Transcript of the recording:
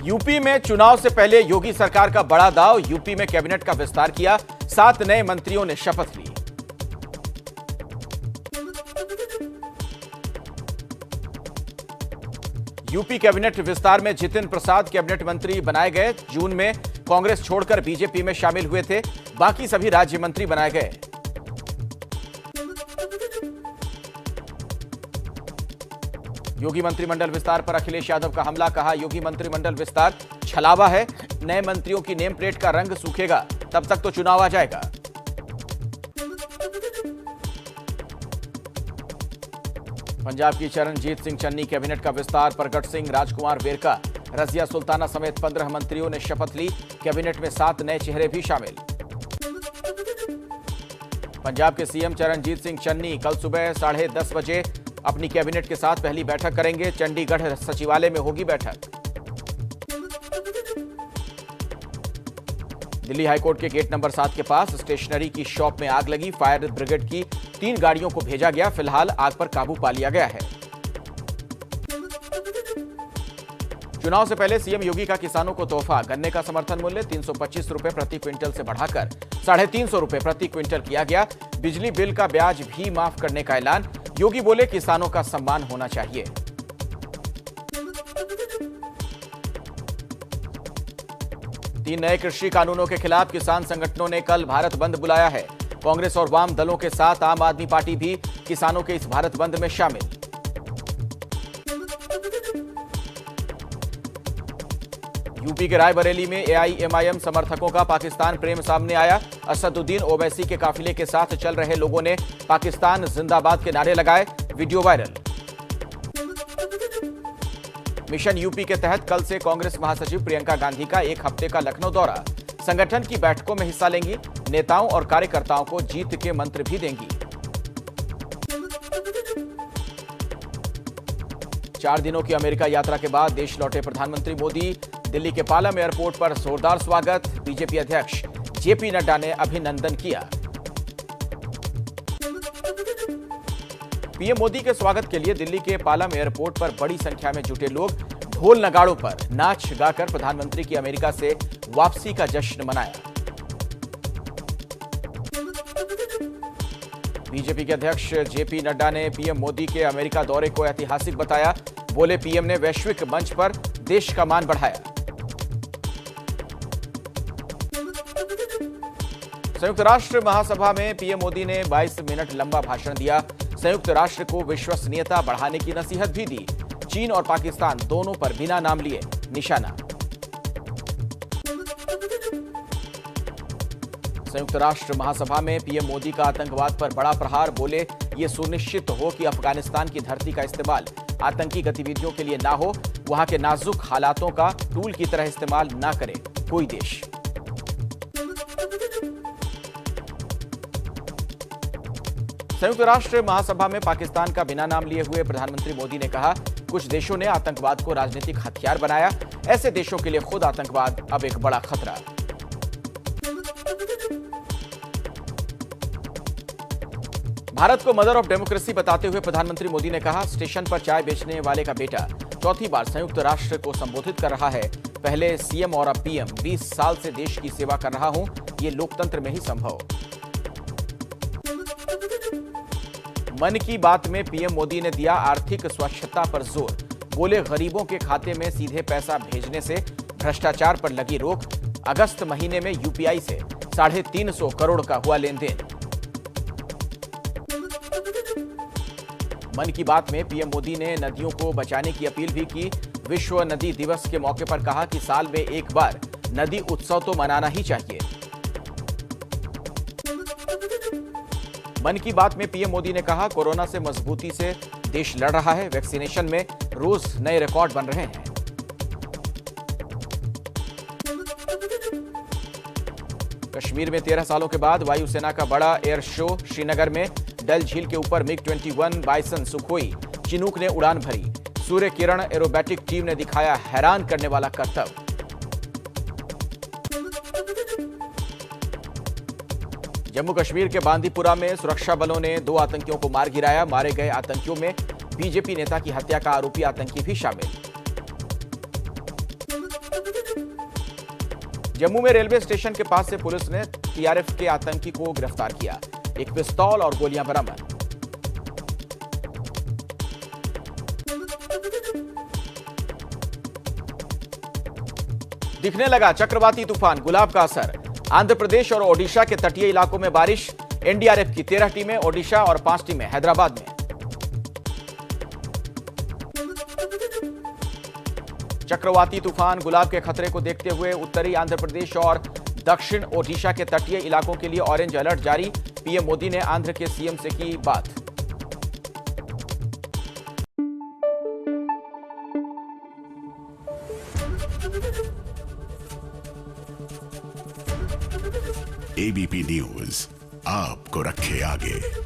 UP में चुनाव से पहले योगी सरकार का बड़ा दांव। यूपी में कैबिनेट का विस्तार किया, 7 नए मंत्रियों ने शपथ ली। यूपी कैबिनेट विस्तार में जितिन प्रसाद कैबिनेट मंत्री बनाए गए। जून में कांग्रेस छोड़कर बीजेपी में शामिल हुए थे, बाकी सभी राज्य मंत्री बनाए गए। योगी मंत्रिमंडल विस्तार पर अखिलेश यादव का हमला, कहा योगी मंत्रिमंडल विस्तार छलावा है, नए मंत्रियों की नेम प्लेट का रंग सूखेगा तब तक तो चुनाव आ जाएगा। पंजाब की चरणजीत सिंह चन्नी कैबिनेट का विस्तार, प्रगट सिंह, राजकुमार वेरका, रजिया सुल्ताना समेत 15 मंत्रियों ने शपथ ली। कैबिनेट में 7 नए चेहरे भी शामिल। पंजाब के सीएम चरणजीत सिंह चन्नी कल सुबह 10:30 बजे अपनी कैबिनेट के साथ पहली बैठक करेंगे। चंडीगढ़ सचिवालय में होगी बैठक। दिल्ली हाईकोर्ट के गेट नंबर 7 के पास स्टेशनरी की शॉप में आग लगी। फायर ब्रिगेड की 3 गाड़ियों को भेजा गया। फिलहाल आग पर काबू पा लिया गया है। चुनाव से पहले सीएम योगी का किसानों को तोहफा, गन्ने का समर्थन मूल्य 325 रुपए प्रति क्विंटल से बढ़ाकर 350 रुपए प्रति क्विंटल किया गया। बिजली बिल का ब्याज भी माफ करने का ऐलान। योगी बोले किसानों का सम्मान होना चाहिए। तीन नए कृषि कानूनों के खिलाफ किसान संगठनों ने कल भारत बंद बुलाया है। कांग्रेस और वाम दलों के साथ आम आदमी पार्टी भी किसानों के इस भारत बंद में शामिल। यूपी के रायबरेली में एआईएमआईएम समर्थकों का पाकिस्तान प्रेम सामने आया। असदुद्दीन ओवैसी के काफिले के साथ चल रहे लोगों ने पाकिस्तान जिंदाबाद के नारे लगाए। Video viral. मिशन यूपी के तहत कल से कांग्रेस महासचिव प्रियंका गांधी का 1 हफ्ते का लखनऊ दौरा। संगठन की बैठकों में हिस्सा लेंगी। नेताओं और कार्यकर्ताओं को जीत के मंत्र भी देंगी। 4 दिनों की अमेरिका यात्रा के बाद देश लौटे प्रधानमंत्री मोदी। दिल्ली के पालम एयरपोर्ट पर जोरदार स्वागत। बीजेपी अध्यक्ष जेपी नड्डा ने अभिनंदन किया। पीएम मोदी के स्वागत के लिए दिल्ली के पालम एयरपोर्ट पर बड़ी संख्या में जुटे लोग ढोल नगाड़ों पर नाच गाकर प्रधानमंत्री की अमेरिका से वापसी का जश्न मनाया। बीजेपी के अध्यक्ष जेपी नड्डा ने पीएम मोदी के अमेरिका दौरे को ऐतिहासिक बताया। बोले पीएम ने वैश्विक मंच पर देश का मान बढ़ाया। संयुक्त राष्ट्र महासभा में पीएम मोदी ने 22 मिनट लंबा भाषण दिया। संयुक्त राष्ट्र को विश्वसनीयता बढ़ाने की नसीहत भी दी। चीन और पाकिस्तान दोनों पर बिना नाम लिए निशाना। संयुक्त राष्ट्र महासभा में पीएम मोदी का आतंकवाद पर बड़ा प्रहार। बोले ये सुनिश्चित हो कि अफगानिस्तान की धरती का इस्तेमाल आतंकी गतिविधियों के लिए ना हो। वहां के नाजुक हालातों का टूल की तरह इस्तेमाल ना करे कोई देश। संयुक्त राष्ट्र महासभा में पाकिस्तान का बिना नाम लिए हुए प्रधानमंत्री मोदी ने कहा, कुछ देशों ने आतंकवाद को राजनीतिक हथियार बनाया। ऐसे देशों के लिए खुद आतंकवाद अब एक बड़ा खतरा। भारत को मदर ऑफ डेमोक्रेसी बताते हुए प्रधानमंत्री मोदी ने कहा, स्टेशन पर चाय बेचने वाले का बेटा चौथी बार संयुक्त राष्ट्र को संबोधित कर रहा है। पहले सीएम और अब पीएम। 20 साल से देश की सेवा कर रहा हूं, ये लोकतंत्र में ही संभव। मन की बात में पीएम मोदी ने दिया आर्थिक स्वच्छता पर जोर। बोले गरीबों के खाते में सीधे पैसा भेजने से भ्रष्टाचार पर लगी रोक। अगस्त महीने में यूपीआई से 350 करोड़ का हुआ लेन देन। मन की बात में पीएम मोदी ने नदियों को बचाने की अपील भी की। विश्व नदी दिवस के मौके पर कहा कि साल में एक बार नदी उत्सव तो मनाना ही चाहिए। मन की बात में पीएम मोदी ने कहा, कोरोना से मजबूती से देश लड़ रहा है। वैक्सीनेशन में रोज नए रिकॉर्ड बन रहे हैं। कश्मीर में 13 सालों के बाद वायुसेना का बड़ा एयर शो। श्रीनगर में डल झील के ऊपर मिग-21 बाइसन सुखोई चिनूक ने उड़ान भरी। सूर्य किरण एरोबैटिक टीम ने दिखाया हैरान करने वाला करतब। जम्मू कश्मीर के बांदीपुरा में सुरक्षा बलों ने 2 आतंकियों को मार गिराया। मारे गए आतंकियों में बीजेपी नेता की हत्या का आरोपी आतंकी भी शामिल। जम्मू में रेलवे स्टेशन के पास से पुलिस ने टीआरएफ के आतंकी को गिरफ्तार किया। एक पिस्तौल और गोलियां बरामद। दिखने लगा चक्रवाती तूफान गुलाब का असर। आंध्र प्रदेश और ओडिशा के तटीय इलाकों में बारिश। एनडीआरएफ की 13 टीमें ओडिशा और 5 टीमें हैदराबाद में। चक्रवाती तूफान गुलाब के खतरे को देखते हुए उत्तरी आंध्र प्रदेश और दक्षिण ओडिशा के तटीय इलाकों के लिए ऑरेंज अलर्ट जारी। पीएम मोदी ने आंध्र के सीएम से की बात। एबीपी न्यूज आपको रखे आगे।